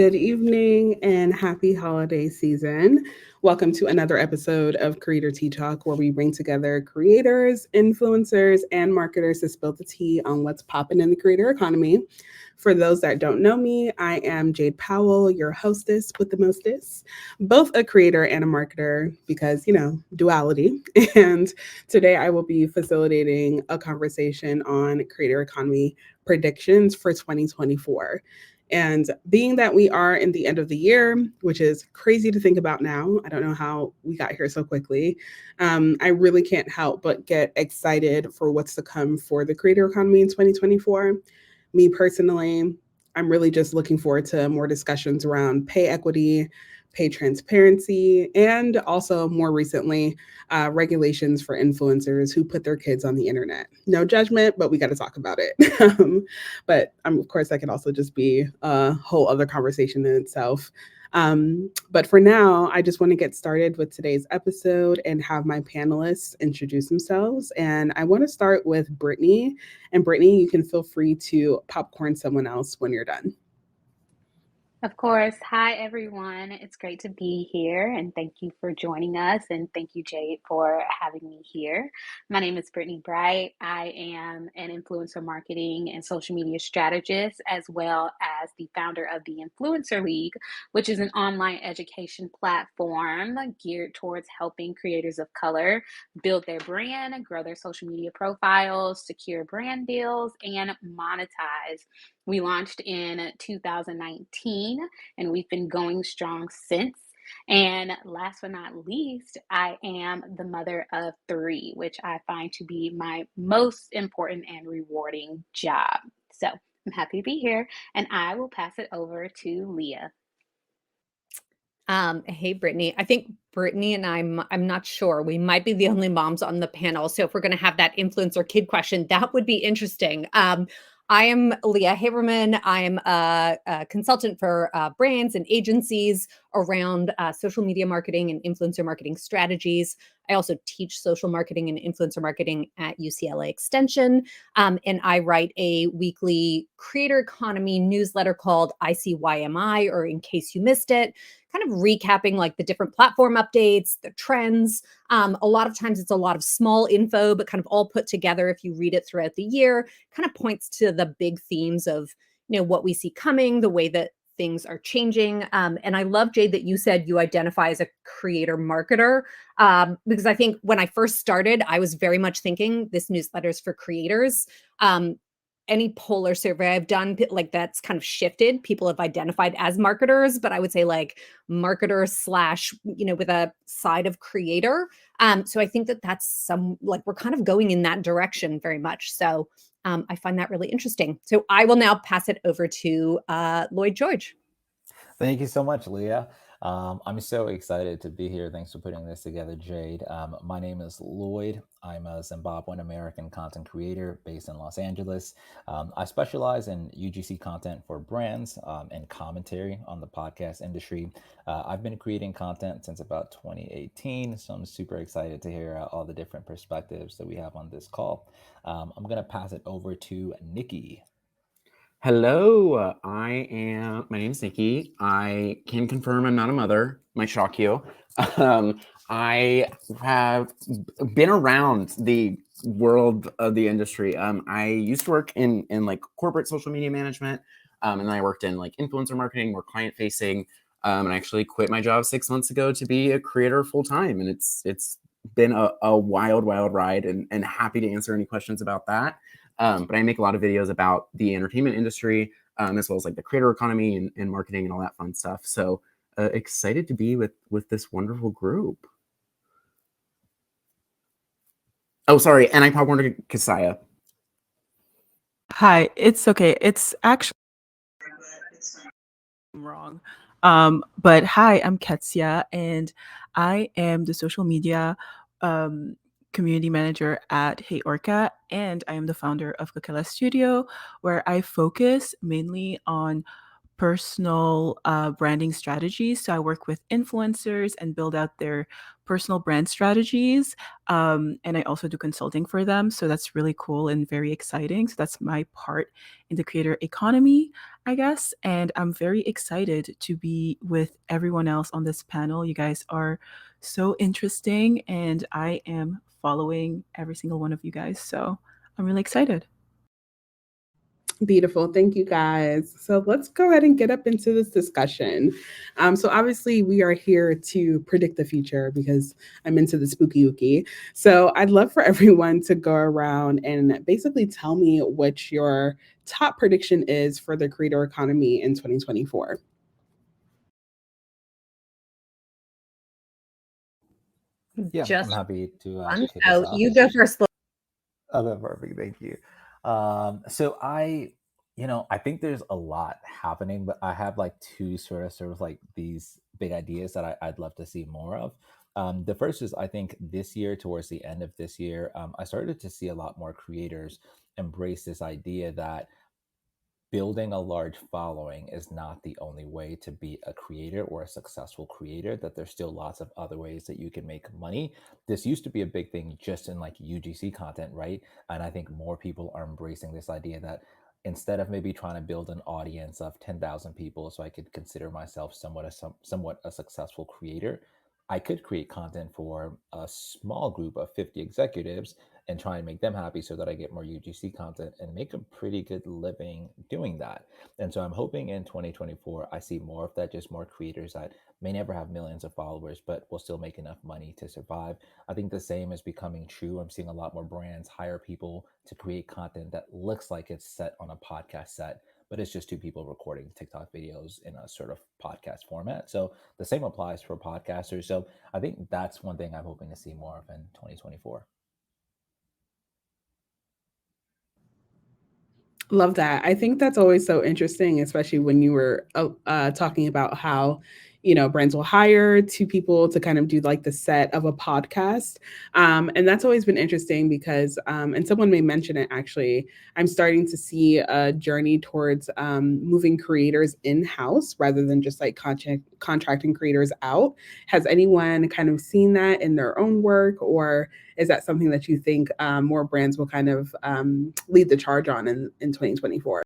Good evening and happy holiday season. Welcome to another episode of Creator Tea Talk, where we bring together creators, influencers, and marketers to spill the tea on what's popping in the creator economy. For those that don't know me, I am Jayde Powell, your hostess with the mostest, both a creator and a marketer because, duality. And today I will be facilitating a conversation on creator economy predictions for 2024. And being that we are in the end of the year, which is crazy to think about now, I don't know how we got here so quickly. I really can't help but get excited for what's to come for the creator economy in 2024. Me personally, I'm really just looking forward to more discussions around pay equity, pay transparency, and also more recently, regulations for influencers who put their kids on the internet. No judgment, but we got to talk about it. But of course, that could also just be a whole other conversation in itself. But for now, I just want to get started with today's episode and have my panelists introduce themselves. And I want to start with Brittany. And Brittany, you can feel free to popcorn someone else when you're done. Of course. Hi, everyone. It's great to be here, and thank you for joining us. And thank you, Jade, for having me here. My name is Brittany Bright. I am an influencer marketing and social media strategist, as well as the founder of the Influencer League, which is an online education platform geared towards helping creators of color build their brand, grow their social media profiles, secure brand deals, and monetize. We launched in 2019 and we've been going strong since. And last but not least, I am the mother of three, which I find to be my most important and rewarding job. So I'm happy to be here, and I will pass it over to Leah. Hey, Brittany. I think Brittany and I'm not sure. We might be the only moms on the panel. So if we're going to have that influencer kid question, that would be interesting. I am Leah Haberman. I'm a consultant for brands and agencies around social media marketing and influencer marketing strategies. I also teach social marketing and influencer marketing at UCLA Extension. And I write a weekly creator economy newsletter called ICYMI, or In Case You Missed It, kind of recapping like the different platform updates, the trends. A lot of times it's a lot of small info, but kind of all put together if you read it throughout the year, kind of points to the big themes of, what we see coming, the way that things are changing. And I love, Jade, that you said you identify as a creator marketer, because I think when I first started, I was very much thinking this newsletter is for creators. Any poll or survey I've done, like that's kind of shifted. People have identified as marketers, but I would say like marketer slash, with a side of creator. So I think that that's we're kind of going in that direction very much. So I find that really interesting. So I will now pass it over to Lloyd George. Thank you so much, Leah. I'm so excited to be here. Thanks for putting this together, Jade. My name is Lloyd. I'm a Zimbabwean American content creator based in Los Angeles. I specialize in UGC content for brands and commentary on the podcast industry. I've been creating content since about 2018, so I'm super excited to hear all the different perspectives that we have on this call. I'm going to pass it over to Nikki. Hello, my name's Nikki. I can confirm I'm not a mother. Might shock you. I have been around the world of the industry. I used to work in like corporate social media management, and then I worked in like influencer marketing, more client facing. And I actually quit my job 6 months ago to be a creator full time, and it's been a wild ride, and happy to answer any questions about that. But I make a lot of videos about the entertainment industry, as well as like the creator economy and marketing and all that fun stuff. So excited to be with this wonderful group. Oh, sorry. And I popcorned to Kasaya. Hi, it's okay. It's actually wrong. But hi, I'm Ketsia, and I am the social media community manager at Hey Orca, and I am the founder of Coachella Studio, where I focus mainly on personal branding strategies. So I work with influencers and build out their personal brand strategies. And I also do consulting for them. So that's really cool and very exciting. So that's my part in the creator economy, I guess. And I'm very excited to be with everyone else on this panel. You guys are so interesting, and I am following every single one of you guys. So I'm really excited. Beautiful. Thank you, guys. So let's go ahead and get up into this discussion. So obviously, we are here to predict the future because I'm into the spooky ooky. So I'd love for everyone to go around and basically tell me what your top prediction is for the creator economy in 2024. Yeah, Just I'm happy to one. kick us So off. you go first. Okay, perfect. Thank you. So I think there's a lot happening, but I have like two sort of like these big ideas that I'd love to see more of. The first is I think this year, towards the end of this year, I started to see a lot more creators embrace this idea that building a large following is not the only way to be a creator or a successful creator, that there's still lots of other ways that you can make money. This used to be a big thing just in like UGC content, right? And I think more people are embracing this idea that instead of maybe trying to build an audience of 10,000 people so I could consider myself somewhat a successful creator, I could create content for a small group of 50 executives and try and make them happy so that I get more UGC content and make a pretty good living doing that. And so I'm hoping in 2024, I see more of that, just more creators that may never have millions of followers, but will still make enough money to survive. I think the same is becoming true. I'm seeing a lot more brands hire people to create content that looks like it's set on a podcast set, but it's just two people recording TikTok videos in a sort of podcast format. So the same applies for podcasters. So I think that's one thing I'm hoping to see more of in 2024. Love that. I think that's always so interesting, especially when you were talking about how, brands will hire two people to kind of do like the set of a podcast. And that's always been interesting because, and someone may mention it actually, I'm starting to see a journey towards moving creators in house rather than just like contracting creators out. Has anyone kind of seen that in their own work, or is that something that you think more brands will kind of lead the charge on in 2024?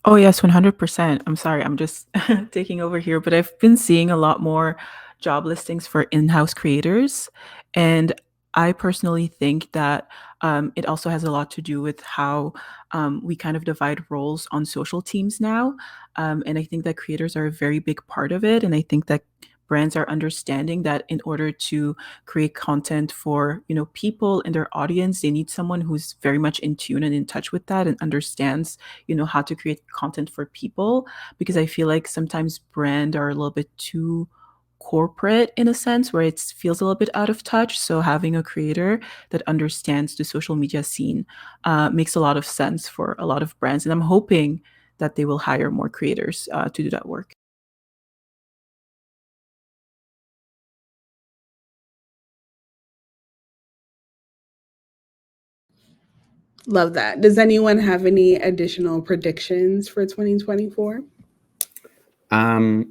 Oh, yes, 100%. I'm sorry, I'm just taking over here, but I've been seeing a lot more job listings for in-house creators. And I personally think that it also has a lot to do with how we kind of divide roles on social teams now. And I think that creators are a very big part of it. And I think that brands are understanding that in order to create content for, people in their audience, they need someone who's very much in tune and in touch with that and understands, how to create content for people. Because I feel like sometimes brand are a little bit too corporate in a sense where it feels a little bit out of touch. So having a creator that understands the social media scene makes a lot of sense for a lot of brands. And I'm hoping that they will hire more creators to do that work. Love that. Does anyone have any additional predictions for 2024? I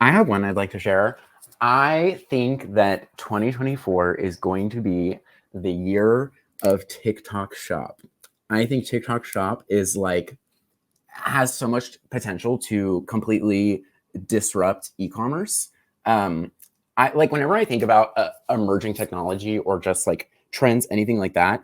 have one I'd like to share. I think that 2024 is going to be the year of TikTok Shop. I think TikTok Shop has so much potential to completely disrupt e-commerce. I like whenever I think about emerging technology or just like trends, anything like that,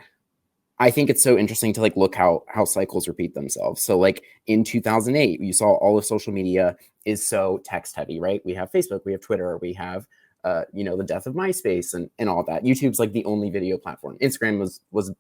I think it's so interesting to like look how cycles repeat themselves. So like in 2008, you saw all of social media is so text heavy, right? We have Facebook, we have Twitter, we have the death of MySpace and all that. YouTube's like the only video platform. Instagram was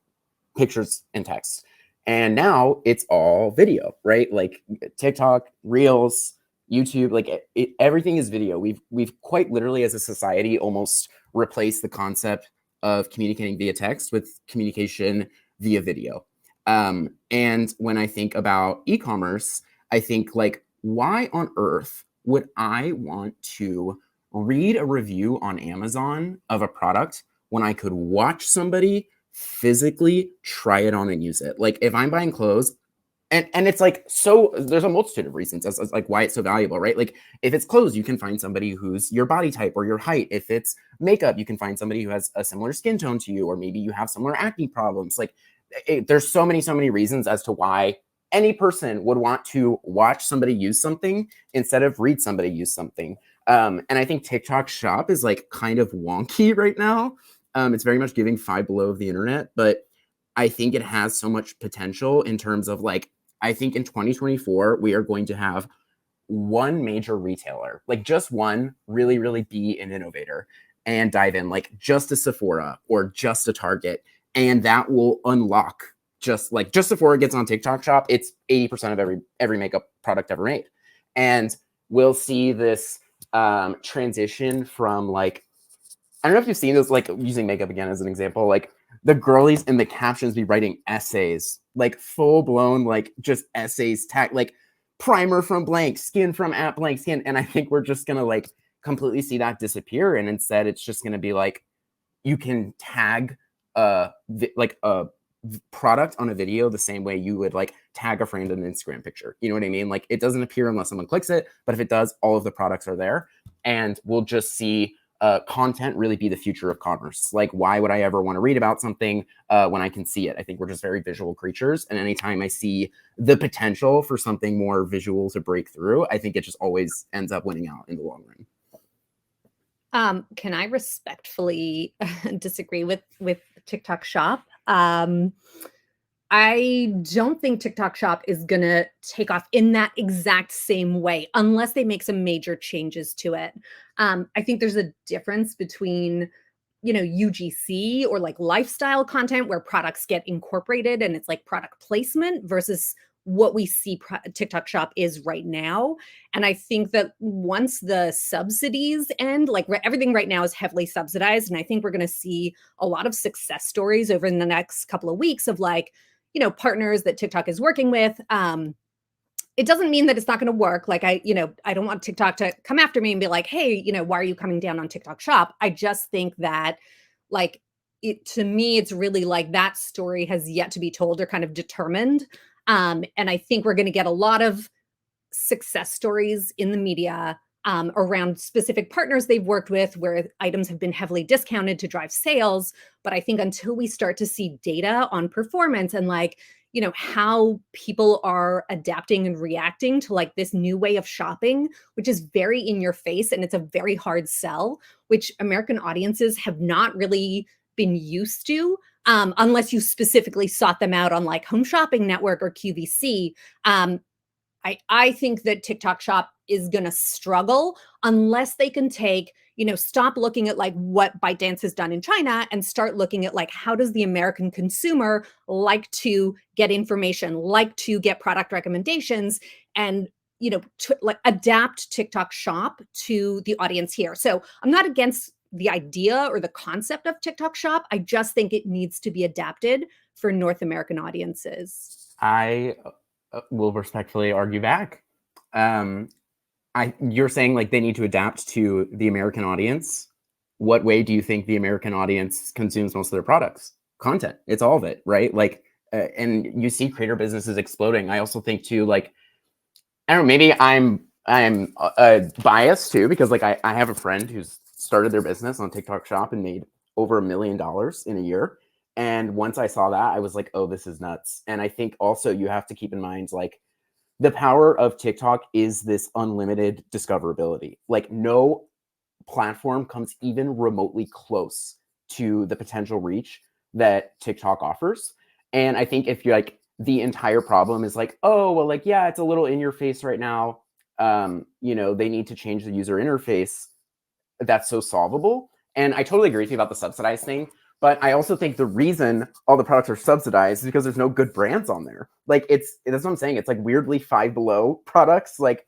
pictures and text. And now it's all video, right? Like TikTok, Reels, YouTube, like everything is video. We've quite literally as a society almost replaced the concept of communicating via text with communication via video. And when I think about e-commerce, I think like, why on earth would I want to read a review on Amazon of a product when I could watch somebody physically try it on and use it? Like if I'm buying clothes, And it's like, so there's a multitude of reasons as like why it's so valuable, right? Like if it's clothes, you can find somebody who's your body type or your height. If it's makeup, you can find somebody who has a similar skin tone to you, or maybe you have similar acne problems. Like there's so many reasons as to why any person would want to watch somebody use something instead of read somebody use something. And I think TikTok Shop is like kind of wonky right now. It's very much giving Five Below of the internet, but I think it has so much potential in terms of like, I think in 2024, we are going to have one major retailer, like just one, really be an innovator and dive in, like just a Sephora or just a Target. And that will unlock just Sephora gets on TikTok Shop, it's 80% of every makeup product ever made. And we'll see this transition from like, I don't know if you've seen this, like using makeup again as an example, like the girlies in the captions be writing essays, like full blown, like just essays, like primer from blank, skin from at blank skin. And I think we're just going to like completely see that disappear. And instead it's just going to be like, you can tag like a product on a video the same way you would like tag a friend in an Instagram picture. You know what I mean? Like it doesn't appear unless someone clicks it, but if it does, all of the products are there, and we'll just see content really be the future of commerce. Like, why would I ever want to read about something when I can see it? I think we're just very visual creatures. And anytime I see the potential for something more visual to break through, I think it just always ends up winning out in the long run. Can I respectfully disagree with TikTok Shop? I don't think TikTok Shop is going to take off in that exact same way unless they make some major changes to it. I think there's a difference between, UGC or like lifestyle content where products get incorporated and it's like product placement versus what we see TikTok Shop is right now. And I think that once the subsidies end, like everything right now is heavily subsidized. And I think we're going to see a lot of success stories over in the next couple of weeks of like, partners that TikTok is working with. It doesn't mean that it's not going to work. Like I don't want TikTok to come after me and be like, hey, why are you coming down on TikTok Shop? I just think that like to me, it's really like that story has yet to be told or kind of determined. And I think we're going to get a lot of success stories in the media around specific partners they've worked with where items have been heavily discounted to drive sales. But I think until we start to see data on performance and like, how people are adapting and reacting to like this new way of shopping, which is very in your face and it's a very hard sell, which American audiences have not really been used to unless you specifically sought them out on like Home Shopping Network or QVC. I think that TikTok Shop is going to struggle unless they can take, stop looking at like what ByteDance has done in China and start looking at like, how does the American consumer like to get information, like to get product recommendations, and, like adapt TikTok Shop to the audience here. So I'm not against the idea or the concept of TikTok Shop. I just think it needs to be adapted for North American audiences. I will respectfully argue back. You're saying like they need to adapt to the American audience. What way do you think the American audience consumes most of their products? Content. It's all of it, right? Like, and you see creator businesses exploding. I also think too, like, I don't know, maybe I'm biased too, because like I have a friend who's started their business on TikTok Shop and made over $1 million in a year. And once I saw that, I was like, oh, this is nuts. And I think also you have to keep in mind, like, the power of TikTok is this unlimited discoverability. Like no platform comes even remotely close to the potential reach that TikTok offers. And I think if you're like, the entire problem is like, oh, well, like, yeah, it's a little in your face right now. They need to change the user interface. That's so solvable. And I totally agree with you about the subsidized thing. But I also think the reason all the products are subsidized is because there's no good brands on there. Like that's what I'm saying. It's like weirdly Five Below products, like,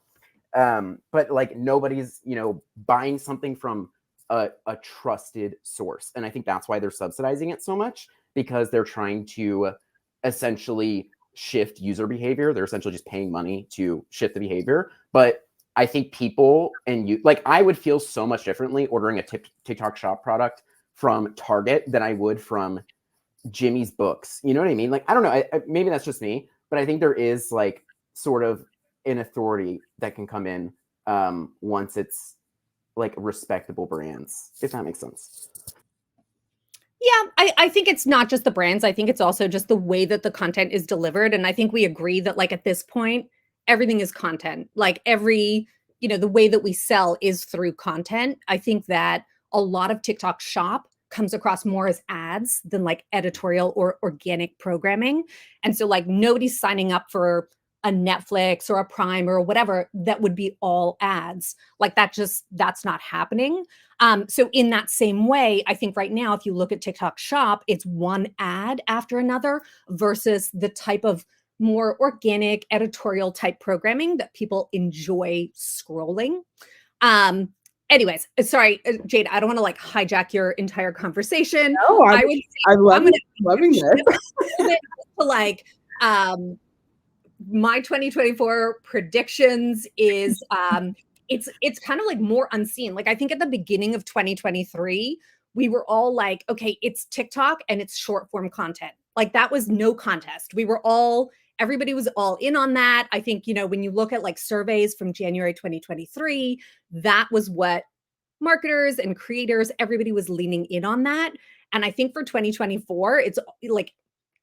but like nobody's, buying something from a trusted source. And I think that's why they're subsidizing it so much, because they're trying to essentially shift user behavior. They're essentially just paying money to shift the behavior. But I think people and you, like, I would feel so much differently ordering a TikTok Shop product from Target than I would from Jimmy's Books. You know what I mean? Like, I don't know. Maybe that's just me, but I think there is like sort of an authority that can come in once it's like respectable brands, if that makes sense. Yeah, I think it's not just the brands. I think it's also just the way that the content is delivered. And I think we agree that like at this point, everything is content. Like the way that we sell is through content. I think that a lot of TikTok shop comes across more as ads than like editorial or organic programming. And so like nobody's signing up for a Netflix or a Prime or whatever that would be all ads. Like that's not happening. So in that same way, I think right now, if you look at TikTok Shop, it's one ad after another versus the type of more organic editorial type programming that people enjoy scrolling. Anyways, sorry, Jade, I don't want to like hijack your entire conversation. No, I would say I'm loving this. to like my 2024 predictions is it's kind of like more unseen. Like I think at the beginning of 2023, we were all like, okay, it's TikTok and it's short form content. Like that was no contest. Everybody was all in on that. I think, when you look at like surveys from January 2023, that was what marketers and creators, everybody was leaning in on that. And I think for 2024,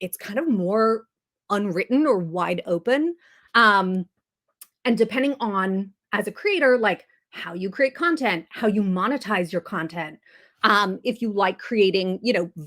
it's kind of more unwritten or wide open. And depending on as a creator, like how you create content, how you monetize your content. If you like creating,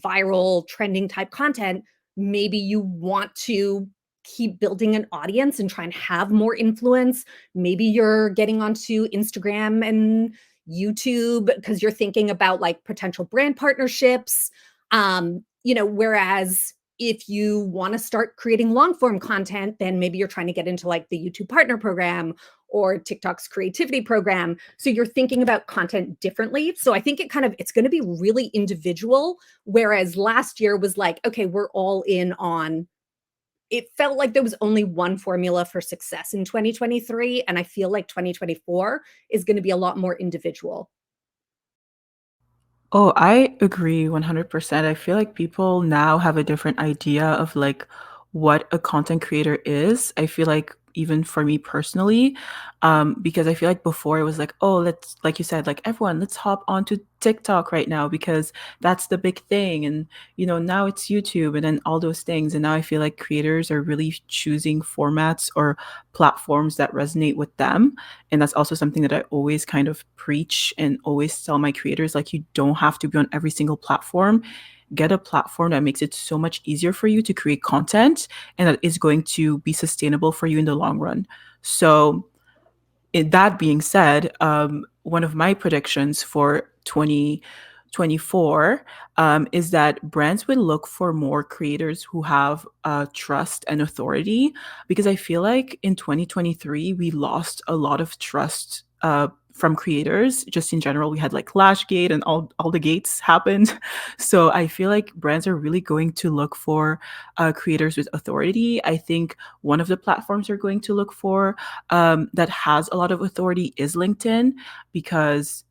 viral trending type content, maybe you want to keep building an audience and try and have more influence. Maybe you're getting onto Instagram and YouTube because you're thinking about like potential brand partnerships. Whereas if you want to start creating long form content, then maybe you're trying to get into like the YouTube partner program or TikTok's creativity program. So you're thinking about content differently. So I think it's going to be really individual. Whereas last year was like, okay, we're all in on, it felt like there was only one formula for success in 2023. And I feel like 2024 is going to be a lot more individual. Oh, I agree 100%. I feel like people now have a different idea of like what a content creator is. I feel like even for me personally, because I feel like before it was like, oh, let's, like you said, like everyone, let's hop onto TikTok right now because that's the big thing. And, now it's YouTube and then all those things. And now I feel like creators are really choosing formats or platforms that resonate with them. And that's also something that I always kind of preach and always tell my creators, like, you don't have to be on every single platform. Get a platform that makes it so much easier for you to create content and that is going to be sustainable for you in the long run. So that being said, one of my predictions for 2024 is that brands will look for more creators who have trust and authority, because I feel like in 2023, we lost a lot of trust from creators. Just in general, we had like Lashgate and all the gates happened. So I feel like brands are really going to look for creators with authority. I think one of the platforms they're going to look for that has a lot of authority is LinkedIn, because,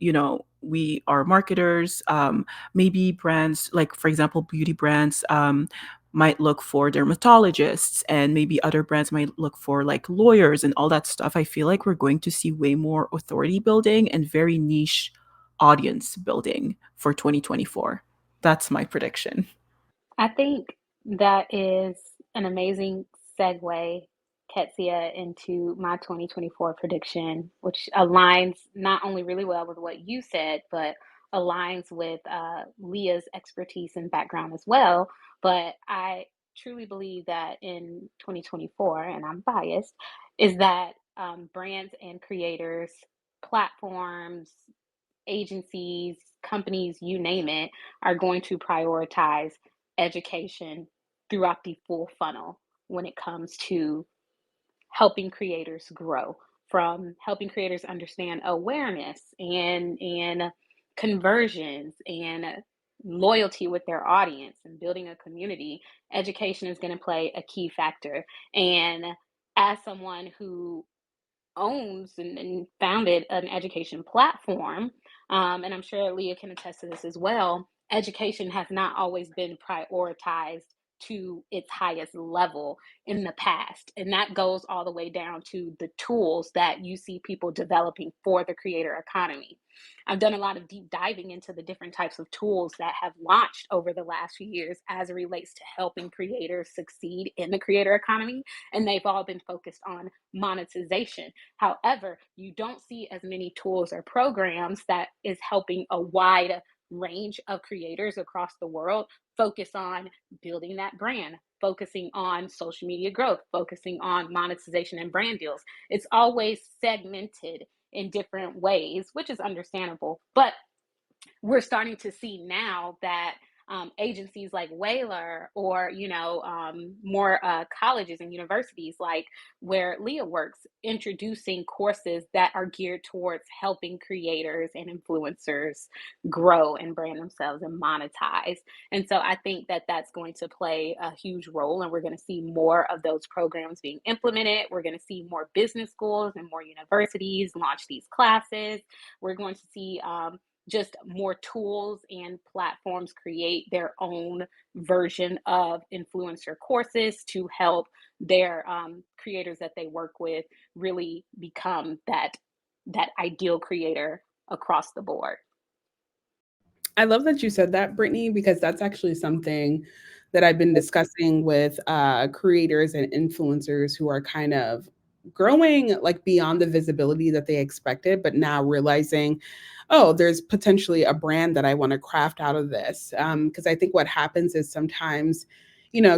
we are marketers. Maybe brands, like, for example, beauty brands, might look for dermatologists, and maybe other brands might look for like lawyers and all that stuff. I feel like we're going to see way more authority building and very niche audience building for 2024. That's my prediction. I think that is an amazing segue, Ketsia, into my 2024 prediction, which aligns not only really well with what you said, but aligns with Leah's expertise and background as well. But I truly believe that in 2024, and I'm biased, is that brands and creators, platforms, agencies, companies, you name it, are going to prioritize education throughout the full funnel when it comes to helping creators grow, from helping creators understand awareness and conversions and loyalty with their audience and building a community. Education is going to play a key factor. And as someone who owns and founded an education platform, and I'm sure Leah can attest to this as well, education has not always been prioritized to its highest level in the past. And that goes all the way down to the tools that you see people developing for the creator economy. I've done a lot of deep diving into the different types of tools that have launched over the last few years as it relates to helping creators succeed in the creator economy. And they've all been focused on monetization. However, you don't see as many tools or programs that is helping a wide range of creators across the world focus on building that brand, focusing on social media growth, focusing on monetization and brand deals. It's always segmented in different ways, which is understandable. But we're starting to see now that agencies like Whaler or, more colleges and universities like where Leah works, introducing courses that are geared towards helping creators and influencers grow and brand themselves and monetize. And so I think that that's going to play a huge role, and we're going to see more of those programs being implemented. We're going to see more business schools and more universities launch these classes. We're going to see just more tools and platforms create their own version of influencer courses to help their creators that they work with really become that ideal creator across the board. I love that you said that, Brittany, because that's actually something that I've been discussing with creators and influencers who are kind of growing like beyond the visibility that they expected, but now realizing, oh, there's potentially a brand that I want to craft out of this. Because I think what happens is sometimes,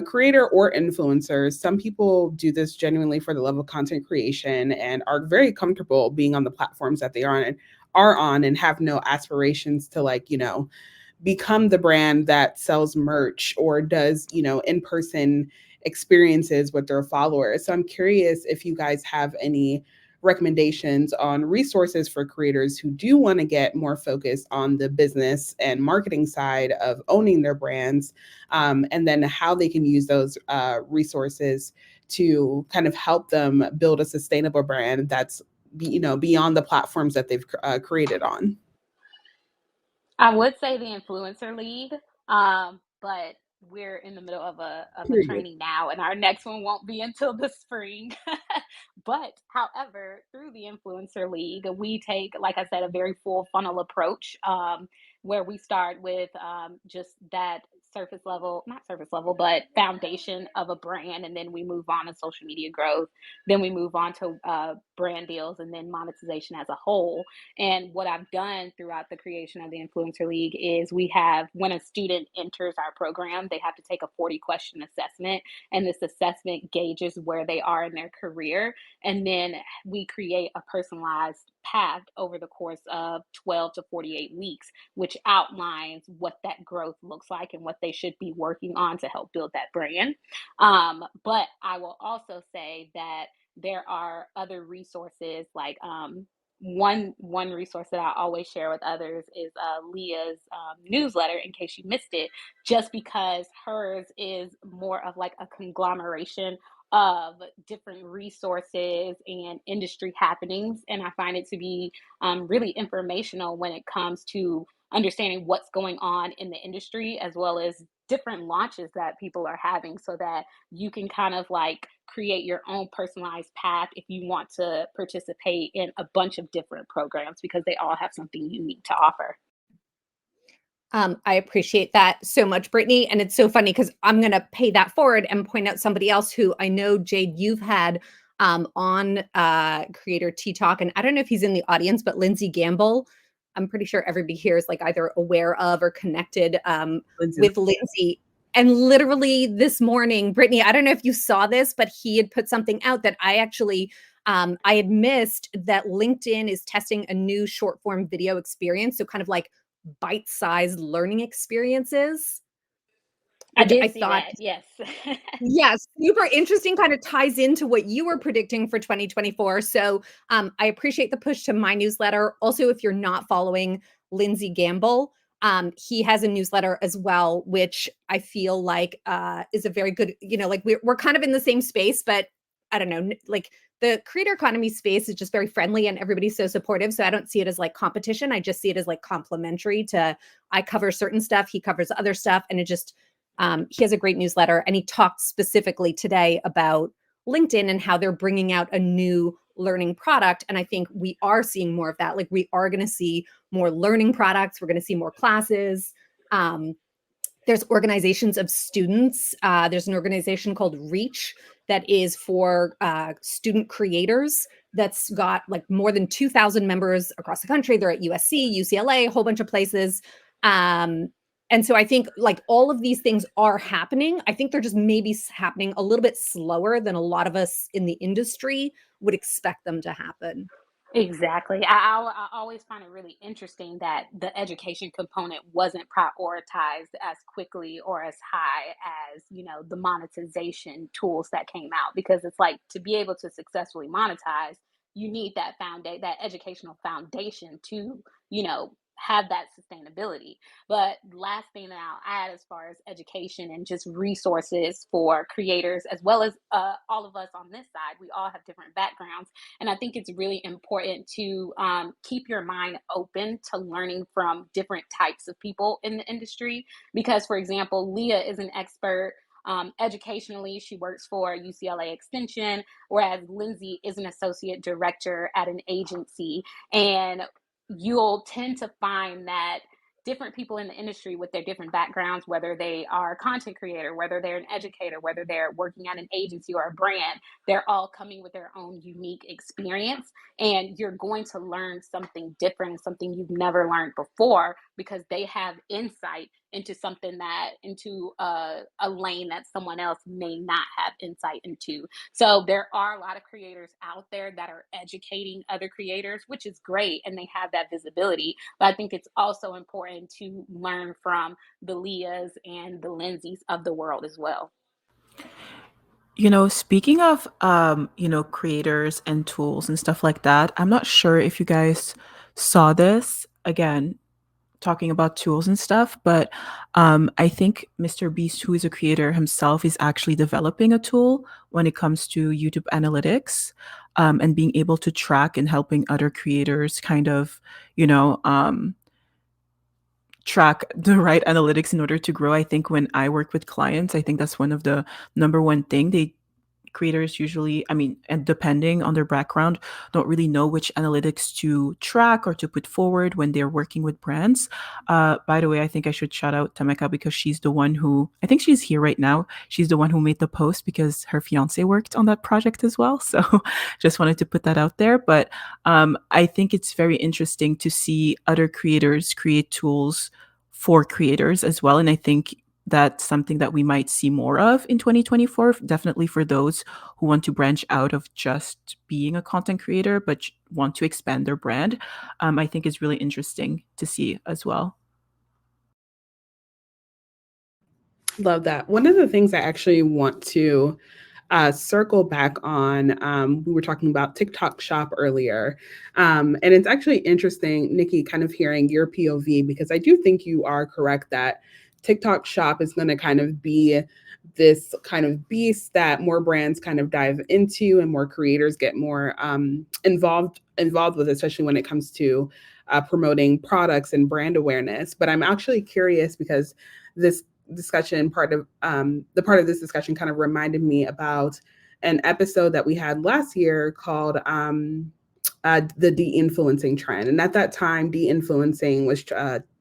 creator or influencers, some people do this genuinely for the love of content creation and are very comfortable being on the platforms that they are on and have no aspirations to become the brand that sells merch or does, in-person experiences with their followers. So I'm curious if you guys have any recommendations on resources for creators who do want to get more focused on the business and marketing side of owning their brands, and then how they can use those resources to kind of help them build a sustainable brand that's beyond the platforms that they've created on. I would say the Influencer League, but we're in the middle of a Period. training now, and our next one won't be until the spring. But however, through the Influencer League, we take, like I said, a very full funnel approach, where we start with just that surface level, not surface level, but foundation of a brand, and then we move on to social media growth. Then we move on to brand deals, and then monetization as a whole. And what I've done throughout the creation of the Influencer League is we have, when a student enters our program, they have to take a 40-question assessment. And this assessment gauges where they are in their career. And then we create a personalized path over the course of 12 to 48 weeks, which outlines what that growth looks like and what they should be working on to help build that brand. But I will also say that there are other resources like one resource that I always share with others is Leah's newsletter, in case you missed it, just because hers is more of like a conglomeration of different resources and industry happenings. And I find it to be really informational when it comes to understanding what's going on in the industry, as well as different launches that people are having, so that you can kind of like create your own personalized path if you want to participate in a bunch of different programs, because they all have something unique to offer. I appreciate that so much, Brittany. And it's so funny because I'm going to pay that forward and point out somebody else who I know, Jayde, you've had on Creator Tea Talk. And I don't know if he's in the audience, but Lindsay Gamble, I'm pretty sure everybody here is like either aware of or connected with Lindsay. And literally this morning, Brittany, I don't know if you saw this, but he had put something out that I actually, I had missed, that LinkedIn is testing a new short form video experience. So kind of like bite-sized learning experiences. I did see that, yes. Yes, super interesting, kind of ties into what you were predicting for 2024. So I appreciate the push to my newsletter. Also, if you're not following Lindsay Gamble, he has a newsletter as well, which I feel like is a very good, like we're kind of in the same space, but I don't know, like the creator economy space is just very friendly and everybody's so supportive. So I don't see it as like competition. I just see it as like complementary to, I cover certain stuff, he covers other stuff. And it just, He has a great newsletter, and he talked specifically today about LinkedIn and how they're bringing out a new learning product. And I think we are seeing more of that. Like, we are going to see more learning products. We're going to see more classes. There's organizations of students. There's an organization called Reach that is for student creators that's got like more than 2,000 members across the country. They're at USC, UCLA, a whole bunch of places. And so I think like all of these things are happening. I think they're just maybe happening a little bit slower than a lot of us in the industry would expect them to happen. Exactly. I always find it really interesting that the education component wasn't prioritized as quickly or as high as, the monetization tools that came out, because it's like, to be able to successfully monetize, you need that educational foundation to, have that sustainability. But last thing that I'll add, as far as education and just resources for creators, as well as all of us on this side, we all have different backgrounds. And I think it's really important to keep your mind open to learning from different types of people in the industry. Because, for example, Leah is an expert educationally. She works for UCLA Extension, whereas Lindsay is an associate director at an agency. And you'll tend to find that different people in the industry with their different backgrounds, whether they are a content creator, whether they're an educator, whether they're working at an agency or a brand, they're all coming with their own unique experience. And you're going to learn something different and something you've never learned before, because they have insight into into a lane that someone else may not have insight into. So there are a lot of creators out there that are educating other creators, which is great, and they have that visibility. But I think it's also important to learn from the Leahs and the Lindsays of the world as well. Speaking of creators and tools and stuff like that, I'm not sure if you guys saw this again, talking about tools and stuff, but I think Mr. Beast, who is a creator himself, is actually developing a tool when it comes to YouTube analytics, and being able to track and helping other creators kind of, track the right analytics in order to grow. I think when I work with clients, I think that's one of the number one thing creators usually, and depending on their background, don't really know which analytics to track or to put forward when they're working with brands. By the way, I think I should shout out Tameka, because she's the one who, I think she's here right now. She's the one who made the post because her fiance worked on that project as well. So just wanted to put that out there. But I think it's very interesting to see other creators create tools for creators as well. And I think that's something that we might see more of in 2024, definitely for those who want to branch out of just being a content creator, but want to expand their brand. I think it's really interesting to see as well. Love that. One of the things I actually want to circle back on, we were talking about TikTok Shop earlier. And it's actually interesting, Nikki, kind of hearing your POV, because I do think you are correct that TikTok Shop is going to kind of be this kind of beast that more brands kind of dive into and more creators get more involved with, especially when it comes to promoting products and brand awareness. But I'm actually curious, because this discussion, part of this discussion kind of reminded me about an episode that we had last year called the de-influencing trend. And at that time, de-influencing was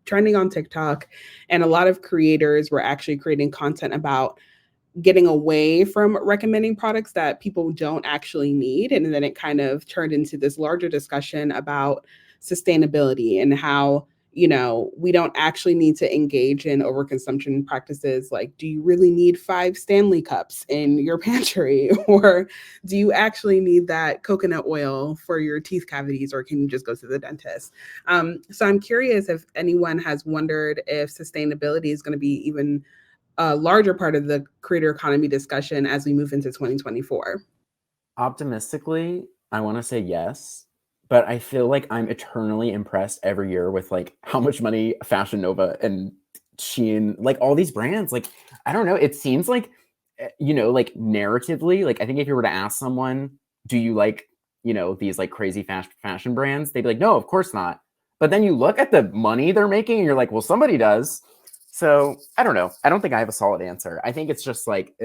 trending on TikTok, and a lot of creators were actually creating content about getting away from recommending products that people don't actually need. And then it kind of turned into this larger discussion about sustainability and how, we don't actually need to engage in overconsumption practices. Like, do you really need 5 Stanley cups in your pantry? Or do you actually need that coconut oil for your teeth cavities? Or can you just go to the dentist? So I'm curious if anyone has wondered if sustainability is going to be even a larger part of the creator economy discussion as we move into 2024. Optimistically, I want to say yes. But I feel like I'm eternally impressed every year with like how much money Fashion Nova and Shein, like all these brands, like, I don't know, it seems like, like narratively, like I think if you were to ask someone, do you like, these like crazy fashion brands? They'd be like, no, of course not. But then you look at the money they're making and you're like, well, somebody does. So I don't know. I don't think I have a solid answer. I think it's just like,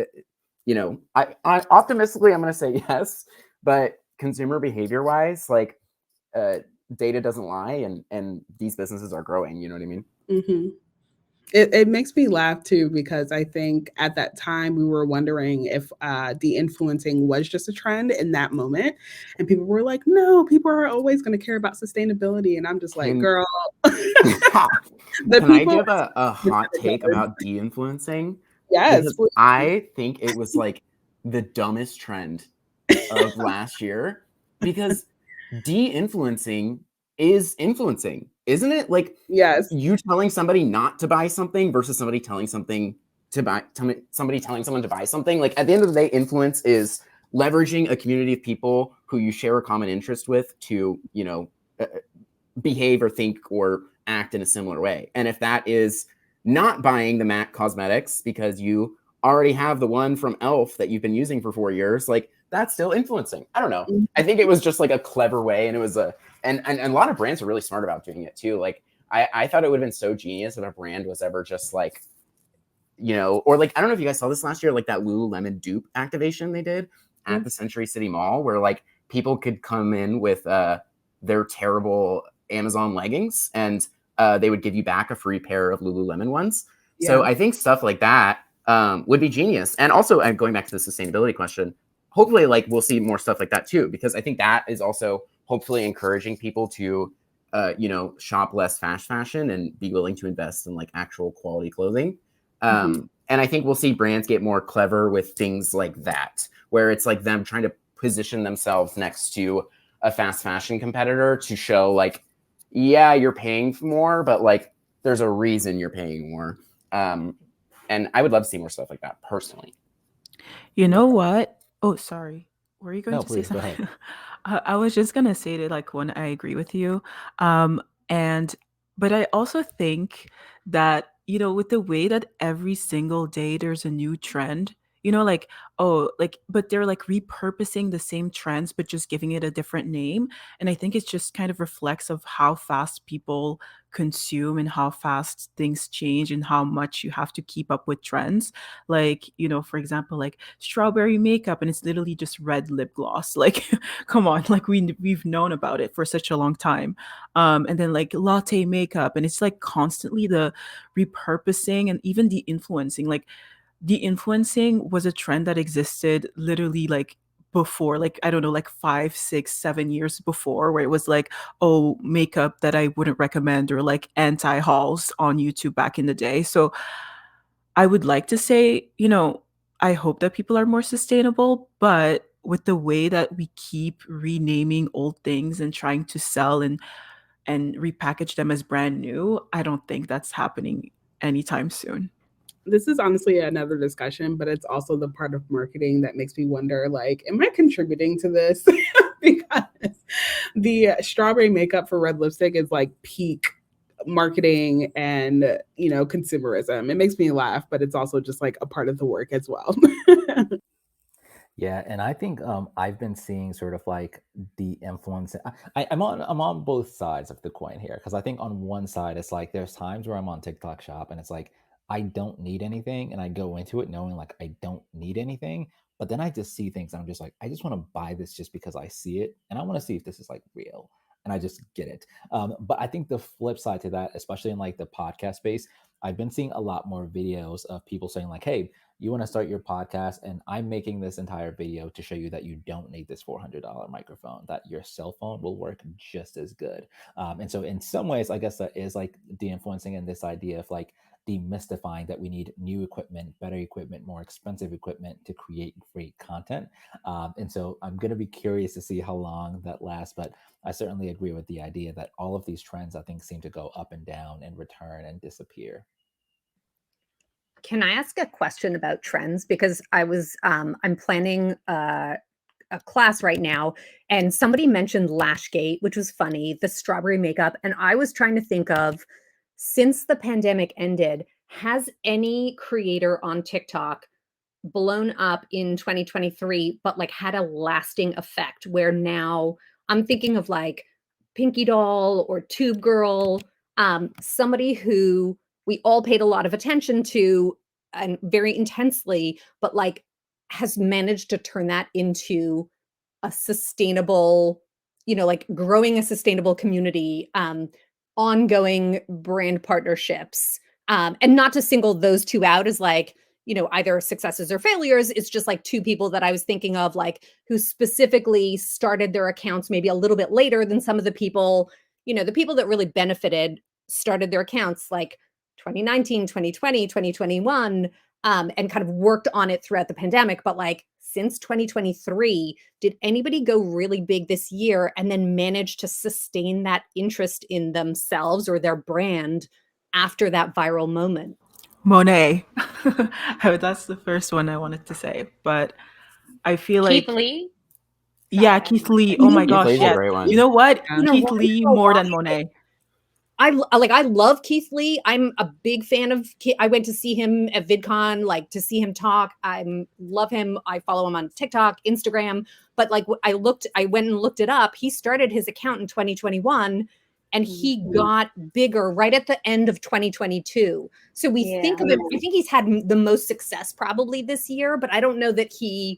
I optimistically, I'm going to say yes, but consumer behavior wise, like data doesn't lie, and these businesses are growing. You know what I mean? Mm-hmm. It makes me laugh too, because I think at that time we were wondering if de-influencing was just a trend in that moment. And people were like, no, people are always going to care about sustainability. And I'm just like, Can girl, the can I people give a hot take about de-influencing? yes, Because please. I think it was like the dumbest trend of last year, because de-influencing is influencing, isn't it? Like Yes. you telling somebody not to buy something versus somebody telling something to buy, somebody telling someone to buy something. Like at the end of the day, influence is leveraging a community of people who you share a common interest with to, behave or think or act in a similar way. And if that is not buying the MAC cosmetics because you already have the one from Elf that you've been using for 4 years, like that's still influencing. I don't know. I think it was just like a clever way, and it was and a lot of brands are really smart about doing it too. Like I thought it would have been so genius if a brand was ever just like, or like I don't know if you guys saw this last year, like that Lululemon dupe activation they did at the Century City Mall, where like people could come in with their terrible Amazon leggings, and they would give you back a free pair of Lululemon ones. Yeah. So I think stuff like that would be genius. And also, going back to the sustainability question, hopefully, like we'll see more stuff like that too, because I think that is also hopefully encouraging people to, shop less fast fashion and be willing to invest in like actual quality clothing. And I think we'll see brands get more clever with things like that, where it's like them trying to position themselves next to a fast fashion competitor to show like, yeah, you're paying more, but like there's a reason you're paying more. And I would love to see more stuff like that personally. You know what? Oh, sorry. Were you going No, to say please go ahead. something? I was just gonna say that, like, when I agree with you, and but I also think that, with the way that every single day there's a new trend, like, oh, like, but they're like repurposing the same trends but just giving it a different name, and I think it's just kind of reflects of how fast people consume and how fast things change and how much you have to keep up with trends. Like, for example, like strawberry makeup, and it's literally just red lip gloss. Like, come on, like we've known about it for such a long time. And then like latte makeup, and it's like constantly the repurposing and even the influencing. Like the influencing was a trend that existed literally like before, like, I don't know, like 5, 6, 7 years before, where it was like, oh, makeup that I wouldn't recommend, or like anti-hauls on YouTube back in the day. So I would like to say, I hope that people are more sustainable, but with the way that we keep renaming old things and trying to sell and repackage them as brand new, I don't think that's happening anytime soon. This is honestly another discussion, but it's also the part of marketing that makes me wonder, like, am I contributing to this? Because the strawberry makeup for red lipstick is like peak marketing and, consumerism. It makes me laugh, but it's also just like a part of the work as well. Yeah, and I think I've been seeing sort of like the influence. I'm on both sides of the coin here, because I think on one side it's like there's times where I'm on TikTok Shop and it's like I don't need anything, and I go into it knowing like I don't need anything, but then I just see things and I'm just like I just want to buy this just because I see it and I want to see if this is like real, and I just get it. But I think the flip side to that, especially in like the podcast space, I've been seeing a lot more videos of people saying like, hey, you want to start your podcast, and I'm making this entire video to show you that you don't need this $400 microphone, that your cell phone will work just as good. And so in some ways, I guess that is like de-influencing, in this idea of like demystifying that we need new equipment, better equipment, more expensive equipment to create great content. And so I'm going to be curious to see how long that lasts, but I certainly agree with the idea that all of these trends, I think, seem to go up and down and return and disappear. Can I ask a question about trends? Because I'm planning a class right now, and somebody mentioned Lashgate, which was funny, the strawberry makeup. And I was trying to think of, since the pandemic ended, has any creator on TikTok blown up in 2023, but like had a lasting effect, where now I'm thinking of like Pinky Doll or Tube Girl, somebody who we all paid a lot of attention to and very intensely, but like has managed to turn that into a sustainable, like growing a sustainable community, ongoing brand partnerships, and not to single those two out as like, either successes or failures. It's just like two people that I was thinking of, like who specifically started their accounts maybe a little bit later than some of the people, the people that really benefited started their accounts like 2019, 2020, 2021, and kind of worked on it throughout the pandemic. But like since 2023, did anybody go really big this year and then manage to sustain that interest in themselves or their brand after that viral moment? Monet. That's the first one I wanted to say, but I feel Keith like, Lee. yeah, Sorry, Keith Lee. Oh my Keith gosh, Lee's a yes. great one. You know what? Yeah. Keith Lee more than Monet. I love Keith Lee. I'm a big fan of I went to see him at VidCon, like to see him talk. I love him. I follow him on TikTok, Instagram, but like I went and looked it up. He started his account in 2021 and he got bigger right at the end of 2022. So we think of it, I think he's had the most success probably this year, but I don't know that he's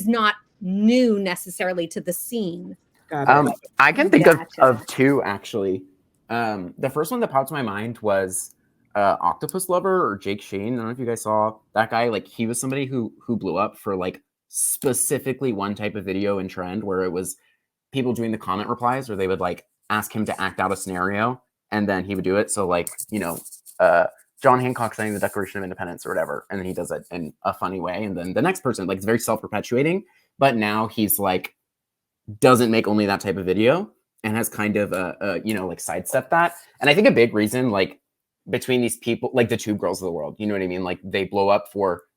not new necessarily to the scene. Got it. I can think Gotcha. of two actually. The first one that popped to my mind was Octopus Lover or Jake Shane. I don't know if you guys saw that guy. Like he was somebody who blew up for like specifically one type of video and trend where it was people doing the comment replies where they would like ask him to act out a scenario and then he would do it. So like, John Hancock saying the Declaration of Independence or whatever, and then he does it in a funny way. And then the next person, like it's very self-perpetuating, but now he's like doesn't make only that type of video and has kind of like sidestepped that. And I think a big reason, like between these people, like the tube girls of the world, you know what I mean? Like they blow up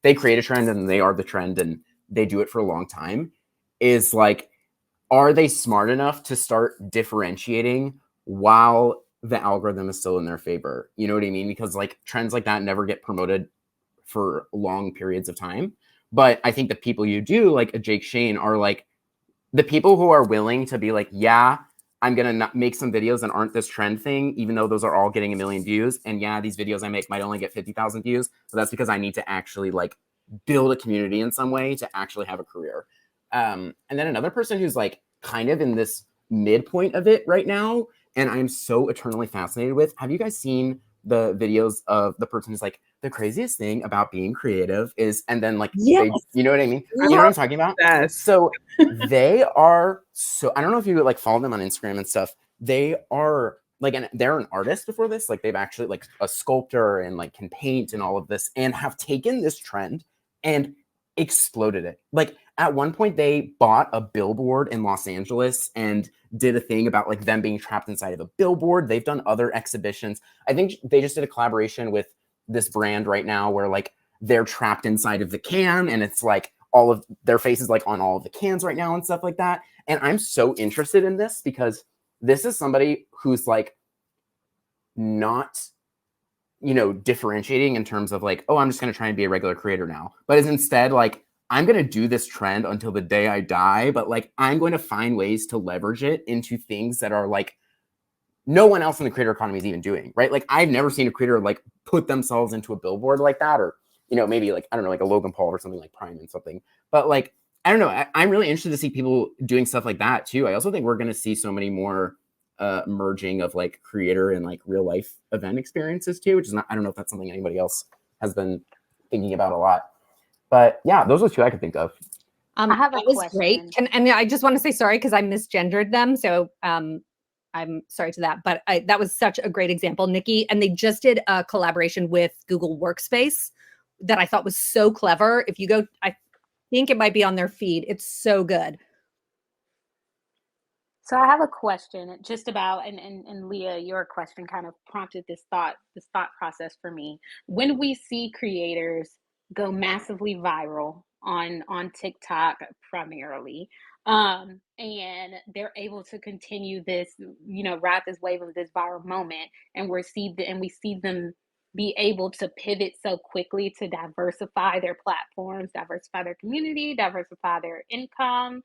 they create a trend and they are the trend and they do it for a long time, is like, are they smart enough to start differentiating while the algorithm is still in their favor? You know what I mean? Because like trends like that never get promoted for long periods of time. But I think the people you do, like a Jake Shane, are like the people who are willing to be like, yeah, I'm going to make some videos that aren't this trend thing, even though those are all getting 1 million views. And yeah, these videos I make might only get 50,000 views, but that's because I need to actually like build a community in some way to actually have a career. And then another person who's like kind of in this midpoint of it right now, and I'm so eternally fascinated with, have you guys seen the videos of the person who's like, the craziest thing about being creative is, and then like, Yes. you know what I mean? You know what I'm talking about? Yes. So they are so, I don't know if you like follow them on Instagram and stuff. They are like, they're an artist before this. Like they've actually like a sculptor and like can paint and all of this and have taken this trend and exploded it. Like at one point they bought a billboard in Los Angeles and did a thing about like them being trapped inside of a billboard. They've done other exhibitions. I think they just did a collaboration with this brand right now where like they're trapped inside of the can and it's like all of their faces like on all of the cans right now and stuff like that. And I'm so interested in this because this is somebody who's like not, differentiating in terms of like, oh, I'm just going to try and be a regular creator now, but is instead like, I'm going to do this trend until the day I die, but like, I'm going to find ways to leverage it into things that are like, no one else in the creator economy is even doing, right? Like I've never seen a creator like put themselves into a billboard like that, or, maybe like, I don't know, like a Logan Paul or something like Prime and something, but like, I don't know. I'm really interested to see people doing stuff like that too. I also think we're going to see so many more merging of like creator and like real life event experiences too, which is not, I don't know if that's something anybody else has been thinking about a lot, but yeah, those are two I could think of. I have a that was question. great. And I just want to say sorry because I misgendered them. So I'm sorry to that, but that was such a great example, Nikki. And they just did a collaboration with Google Workspace that I thought was so clever. If you go, I think it might be on their feed. It's so good. So I have a question just about, and Leah, your question kind of prompted this thought process for me. When we see creators go massively viral on TikTok primarily, and they're able to continue this, ride this wave of this viral moment, and we see them be able to pivot so quickly to diversify their platforms, diversify their community, diversify their income.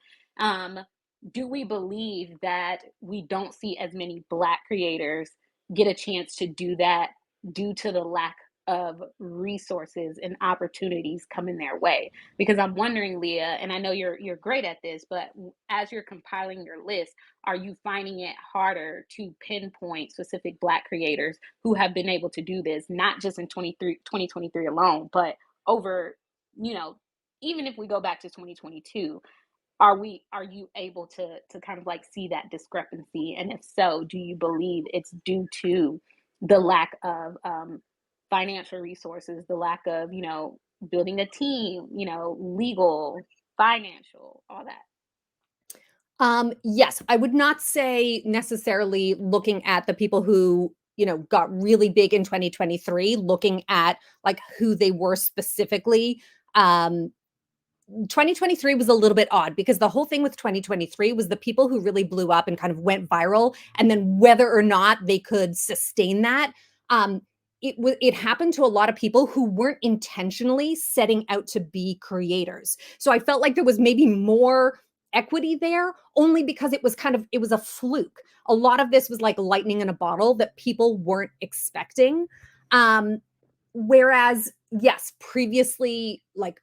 Do we believe that we don't see as many Black creators get a chance to do that due to the lack of resources and opportunities coming their way? Because I'm wondering, Leah, and I know you're great at this, but as you're compiling your list, are you finding it harder to pinpoint specific Black creators who have been able to do this, not just in 2023 alone, but over, you know, even if we go back to 2022, are you able to kind of like see that discrepancy? And if so, do you believe it's due to the lack of financial resources, the lack of, building a team, legal, financial, all that? Yes, I would not say necessarily looking at the people who, got really big in 2023, looking at like who they were specifically. 2023 was a little bit odd because the whole thing with 2023 was the people who really blew up and kind of went viral, and then whether or not they could sustain that. It happened to a lot of people who weren't intentionally setting out to be creators. So I felt like there was maybe more equity there only because it was a fluke. A lot of this was like lightning in a bottle that people weren't expecting. Whereas, yes, previously, like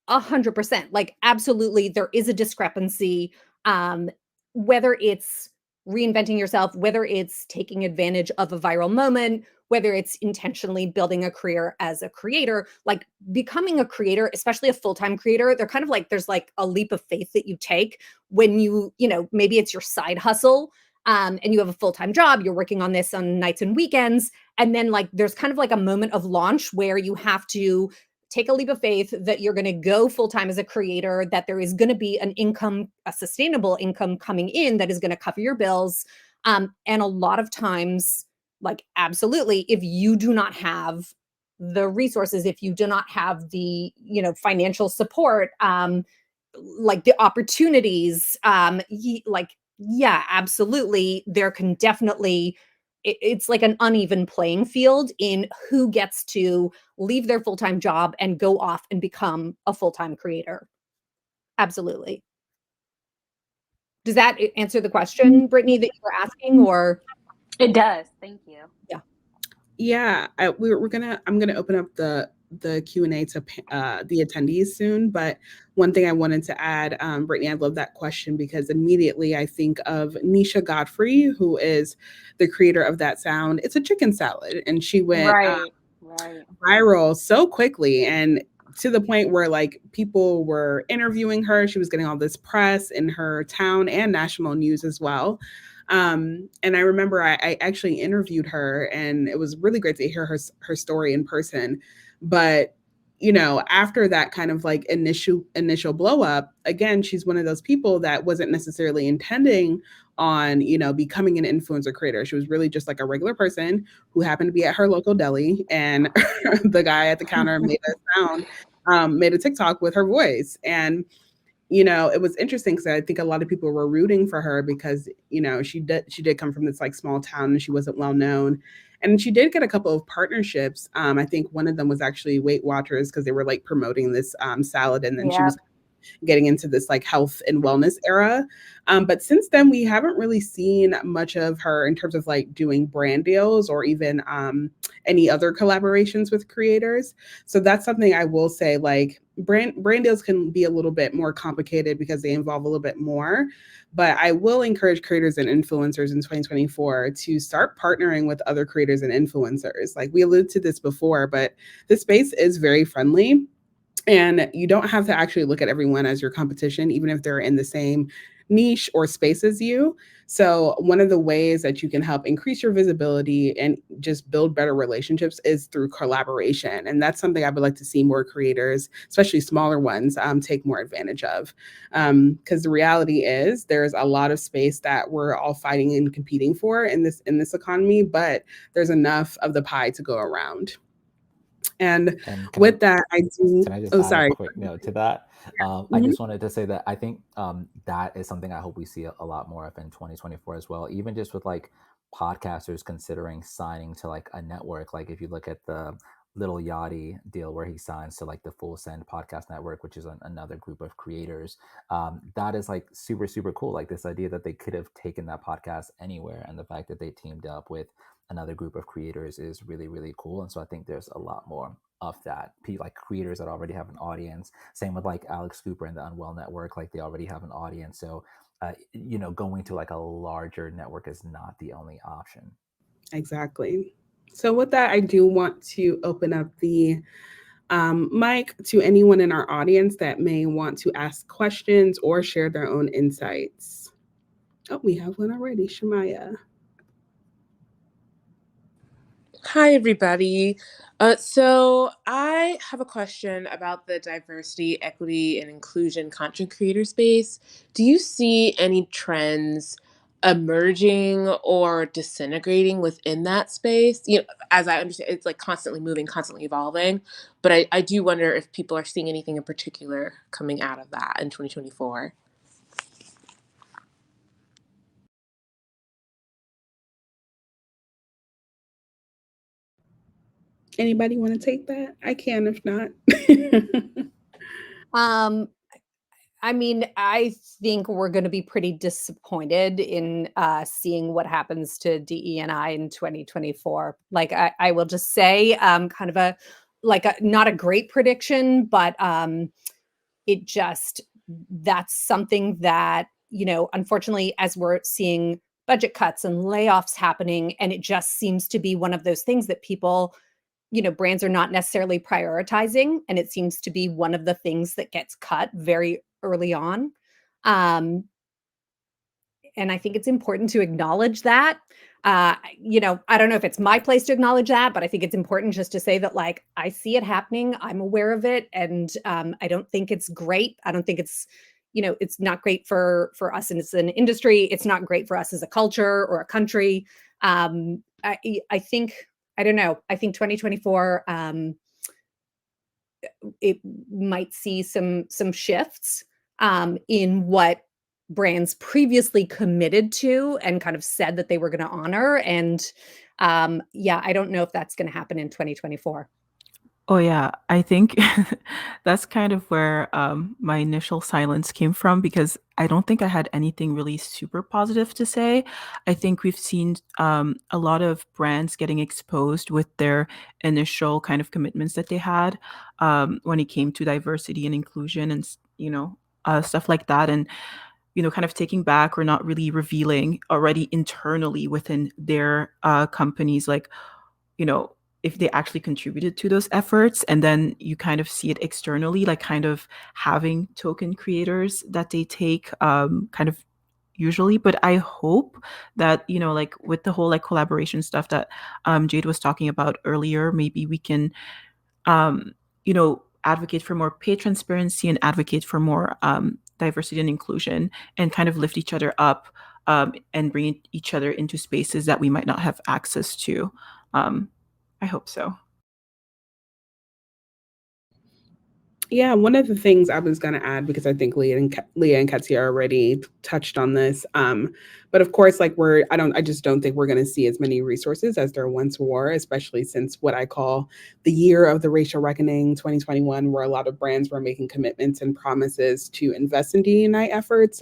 100%, like absolutely there is a discrepancy, um whether it's reinventing yourself, whether it's taking advantage of a viral moment, whether it's intentionally building a career as a creator. Like becoming a creator, especially a full-time creator, they're kind of like there's like a leap of faith that you take when maybe it's your side hustle, and you have a full-time job, you're working on this on nights and weekends, and then like there's kind of like a moment of launch where you have to take a leap of faith that you're going to go full time as a creator, that there is going to be an income, a sustainable income coming in that is going to cover your bills. And a lot of times, like, absolutely, if you do not have the resources, if you do not have the, financial support, like the opportunities, yeah, absolutely, there can definitely, it's like an uneven playing field in who gets to leave their full-time job and go off and become a full-time creator. Absolutely. Does that answer the question, Brittany, that you were asking, or? It does. Thank you. Yeah, I'm gonna open up the Q&A to the attendees soon, but one thing I wanted to add, Brittany, I love that question because immediately I think of Nisha Godfrey, who is the creator of that sound. It's a chicken salad, and she went Right. viral so quickly, and to the point where like people were interviewing her. She was getting all this press in her town and national news as well. And I remember I actually interviewed her, and it was really great to hear her story in person. But after that kind of like initial blow up, again, she's one of those people that wasn't necessarily intending on becoming an influencer creator. She was really just like a regular person who happened to be at her local deli, and the guy at the counter made a TikTok with her voice. And it was interesting because I think a lot of people were rooting for her because she did come from this like small town, and she wasn't well known, and she did get a couple of partnerships. I think one of them was actually Weight Watchers because they were like promoting this salad, and then she was getting into this like health and wellness era. But since then, we haven't really seen much of her in terms of like doing brand deals or even any other collaborations with creators. So that's something I will say, like brand deals can be a little bit more complicated because they involve a little bit more. But I will encourage creators and influencers in 2024 to start partnering with other creators and influencers. Like we alluded to this before, but this space is very friendly. And you don't have to actually look at everyone as your competition, even if they're in the same niche or space as you. So one of the ways that you can help increase your visibility and just build better relationships is through collaboration. And that's something I would like to see more creators, especially smaller ones, take more advantage of. Because the reality is there's a lot of space that we're all fighting and competing for in this economy, but there's enough of the pie to go around. And with that, I do. Can I just Oh, add sorry. a quick note to that? I just wanted to say that I think that is something I hope we see a lot more of in 2024 as well. Even just with like podcasters considering signing to like a network. Like if you look at the Little Yachty deal where he signs to like the Full Send Podcast Network, which is another group of creators, that is like super, super cool. Like this idea that they could have taken that podcast anywhere, and the fact that they teamed up with another group of creators is really, really cool. And so I think there's a lot more of that. Like creators that already have an audience. Same with like Alex Cooper and the Unwell Network, like they already have an audience. So, going to like a larger network is not the only option. Exactly. So with that, I do want to open up the mic to anyone in our audience that may want to ask questions or share their own insights. Oh, we have one already, Shemaya. Hi, everybody. So I have a question about the diversity, equity, and inclusion content creator space. Do you see any trends emerging or disintegrating within that space? As I understand, it's like constantly moving, constantly evolving. But I do wonder if people are seeing anything in particular coming out of that in 2024. Anybody want to take that? I can if not. I mean, I think we're going to be pretty disappointed in seeing what happens to DE&I in 2024. Like, I will just say, kind of not a great prediction, but it just, that's something that, unfortunately, as we're seeing budget cuts and layoffs happening, and it just seems to be one of those things that people, brands are not necessarily prioritizing. And it seems to be one of the things that gets cut very early on. And I think it's important to acknowledge that. I don't know if it's my place to acknowledge that, but I think it's important just to say that, like, I see it happening. I'm aware of it. And I don't think it's great. I don't think it's, it's not great for us as an industry. It's not great for us as a culture or a country. I think, I don't know. I think 2024, it might see some shifts in what brands previously committed to and kind of said that they were going to honor. And I don't know if that's going to happen in 2024. Oh yeah, I think that's kind of where my initial silence came from, because I don't think I had anything really super positive to say. I think we've seen a lot of brands getting exposed with their initial kind of commitments that they had when it came to diversity and inclusion and stuff like that, and kind of taking back or not really revealing already internally within their companies, like you know, if they actually contributed to those efforts. And then you kind of see it externally, like kind of having token creators that they take kind of usually. But I hope that, like with the whole like collaboration stuff that Jade was talking about earlier, maybe we can, advocate for more pay transparency and advocate for more diversity and inclusion, and kind of lift each other up and bring each other into spaces that we might not have access to. I hope so. Yeah, one of the things I was going to add, because I think Leah and Katia already touched on this, but of course, like I just don't think we're going to see as many resources as there once were, especially since what I call the year of the racial reckoning, 2021, where a lot of brands were making commitments and promises to invest in D&I efforts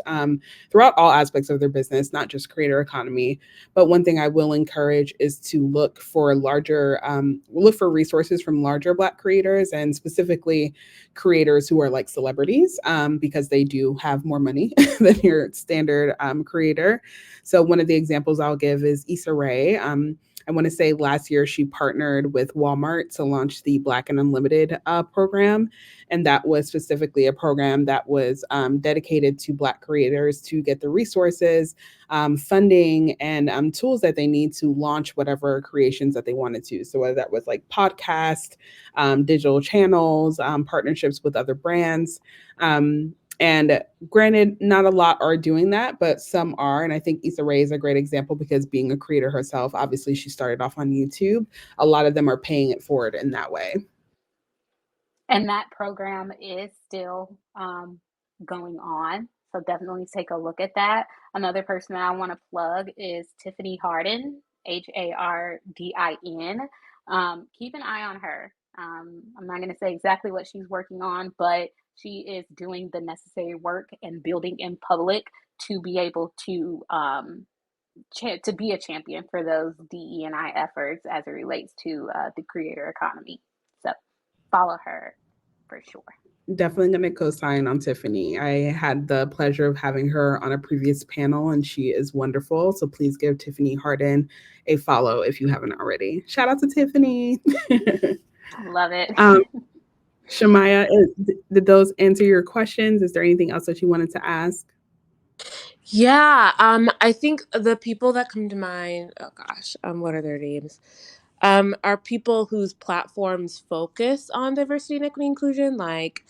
throughout all aspects of their business, not just creator economy. But one thing I will encourage is to look for resources from larger Black creators, and specifically creators who are like celebrities, because they do have more money than your standard creator. So one of the examples I'll give is Issa Rae. I want to say last year she partnered with Walmart to launch the Black and Unlimited program. And that was specifically a program that was dedicated to Black creators to get the resources, funding, and tools that they need to launch whatever creations that they wanted to. So whether that was like podcast, digital channels, partnerships with other brands. And granted, not a lot are doing that, but some are. And I think Issa Rae is a great example, because being a creator herself, obviously she started off on YouTube. A lot of them are paying it forward in that way. And that program is still going on. So definitely take a look at that. Another person that I want to plug is Tiffany Harden, Hardin. Keep an eye on her. I'm not going to say exactly what she's working on, but she is doing the necessary work and building in public to be able to to be a champion for those DE&I efforts as it relates to the creator economy. So follow her for sure. Definitely going to co-sign on Tiffany. I had the pleasure of having her on a previous panel, and she is wonderful. So please give Tiffany Harden a follow if you haven't already. Shout out to Tiffany. Love it. Shamaya, did those answer your questions? Is there anything else that you wanted to ask? Yeah, I think the people that come to mind, oh gosh, what are their names? Are people whose platforms focus on diversity and equity inclusion, like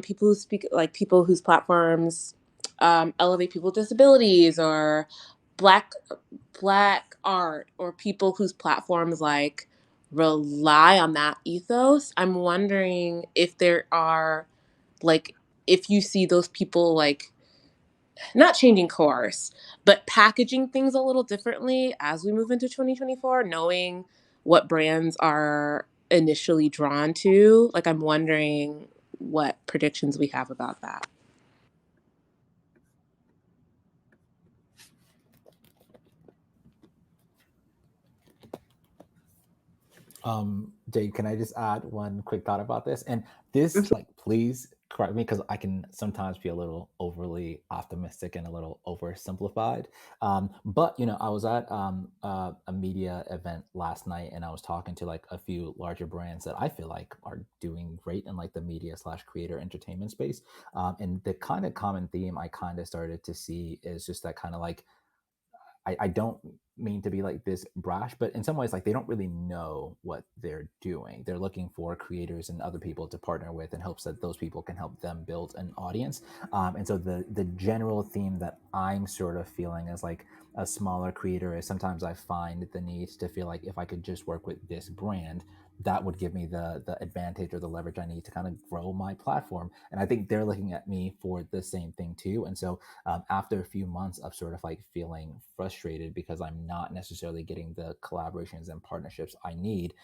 people who speak, like people whose platforms elevate people with disabilities, or black black art, or people whose platforms like rely on that ethos. I'm wondering if there are, like, if you see those people like not changing course, but packaging things a little differently as we move into 2024, knowing what brands are initially drawn to. Like, I'm wondering what predictions we have about that. Jade, can I just add one quick thought about this? And this, like, please correct me because I can sometimes be a little overly optimistic and a little oversimplified. But I was at a media event last night, and I was talking to like a few larger brands that I feel like are doing great in like the media slash creator entertainment space. And the kind of common theme I kind of started to see is just that kind of like I don't mean to be like this brash, but in some ways, like they don't really know what they're doing. They're looking for creators and other people to partner with in hopes that those people can help them build an audience. And so the general theme that I'm sort of feeling as like a smaller creator is sometimes I find the need to feel like if I could just work with this brand, that would give me the advantage or the leverage I need to kind of grow my platform. And I think they're looking at me for the same thing too. And so after a few months of sort of like feeling frustrated because I'm not necessarily getting the collaborations and partnerships I need,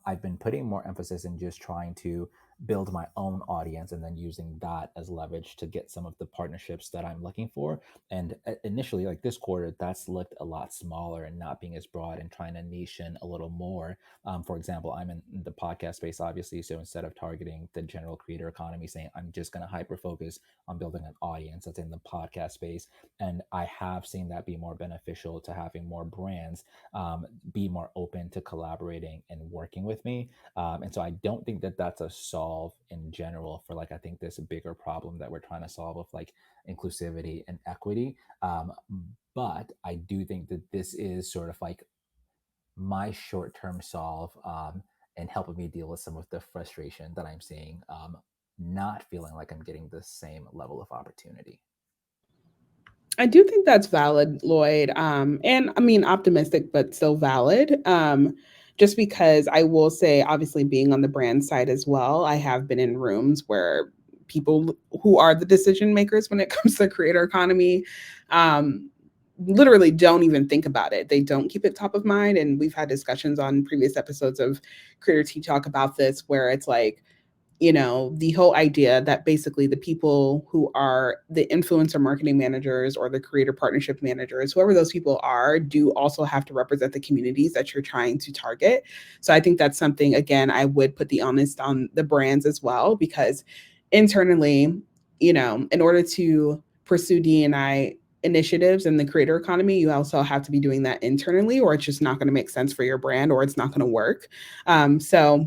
I've been putting more emphasis in just trying to build my own audience and then using that as leverage to get some of the partnerships that I'm looking for. And initially, like this quarter, that's looked a lot smaller and not being as broad and trying to niche in a little more. For example, I'm in the podcast space, obviously. So instead of targeting the general creator economy, saying I'm just going to hyper focus on building an audience that's in the podcast space. And I have seen that be more beneficial to having more brands be more open to collaborating and working with me. And so I don't think that that's a solve in general for like, I think this bigger problem that we're trying to solve of like inclusivity and equity. But I do think that this is sort of like my short-term solve and helping me deal with some of the frustration that I'm seeing, not feeling like I'm getting the same level of opportunity. I do think that's valid, Lloyd. And I mean, optimistic, but still valid. Just because I will say, obviously, being on the brand side as well, I have been in rooms where people who are the decision makers when it comes to creator economy literally don't even think about it. They don't keep it top of mind. And we've had discussions on previous episodes of Creator Tea Talk about this, where it's like, the whole idea that basically the people who are the influencer marketing managers or the creator partnership managers, whoever those people are, do also have to represent the communities that you're trying to target. So I think that's something, again, I would put the onus on the brands as well, because internally, in order to pursue D&I initiatives in the creator economy, you also have to be doing that internally, or it's just not going to make sense for your brand, or it's not going to work. So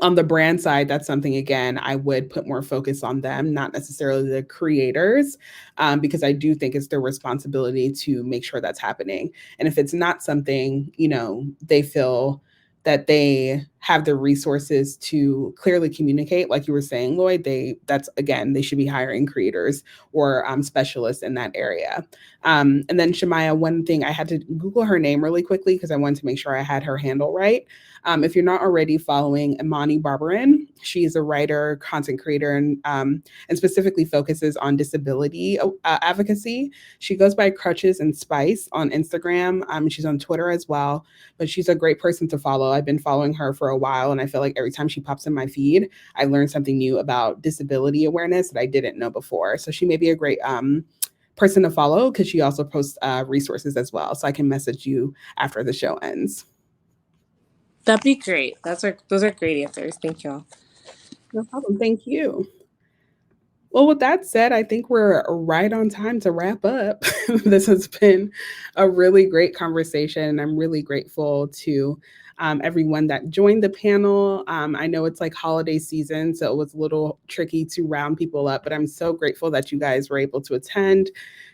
on the brand side, that's something, again, I would put more focus on them, not necessarily the creators, because I do think it's their responsibility to make sure that's happening. And if it's not something, they feel that they have the resources to clearly communicate, like you were saying, Lloyd, they should be hiring creators or specialists in that area. And then Shamaya, one thing, I had to Google her name really quickly because I wanted to make sure I had her handle right. If you're not already following Imani Barbarin, she's a writer, content creator, and specifically focuses on disability advocacy. She goes by Crutches and Spice on Instagram. She's on Twitter as well, but she's a great person to follow. I've been following her for a while, and I feel like every time she pops in my feed, I learn something new about disability awareness that I didn't know before. So she may be a great person to follow because she also posts resources as well. So I can message you after the show ends. That'd be great. Those are great answers. Thank you all. No problem. Thank you. Well, with that said, I think we're right on time to wrap up. This has been a really great conversation, and I'm really grateful to everyone that joined the panel. I know it's like holiday season, so it was a little tricky to round people up, but I'm so grateful that you guys were able to attend.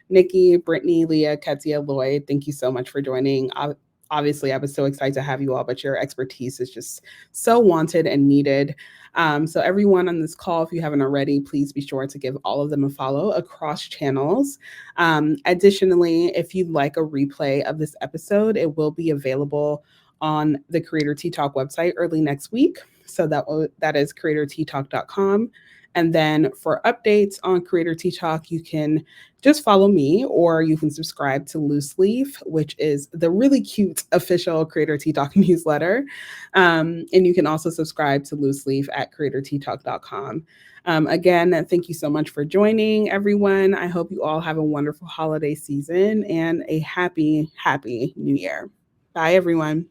Nikki, Brittany, Leah, Ketia, Lloyd, thank you so much for joining. Obviously, I was so excited to have you all, but your expertise is just so wanted and needed. So everyone on this call, if you haven't already, please be sure to give all of them a follow across channels. Additionally, if you'd like a replay of this episode, it will be available on the Creator Tea Talk website early next week. So that is creatorteatalk.com. And then for updates on Creator Tea Talk, you can just follow me, or you can subscribe to Loose Leaf, which is the really cute official Creator Tea Talk newsletter. And you can also subscribe to Loose Leaf at creatorteatalk.com. Again, thank you so much for joining, everyone. I hope you all have a wonderful holiday season and a happy, happy new year. Bye, everyone.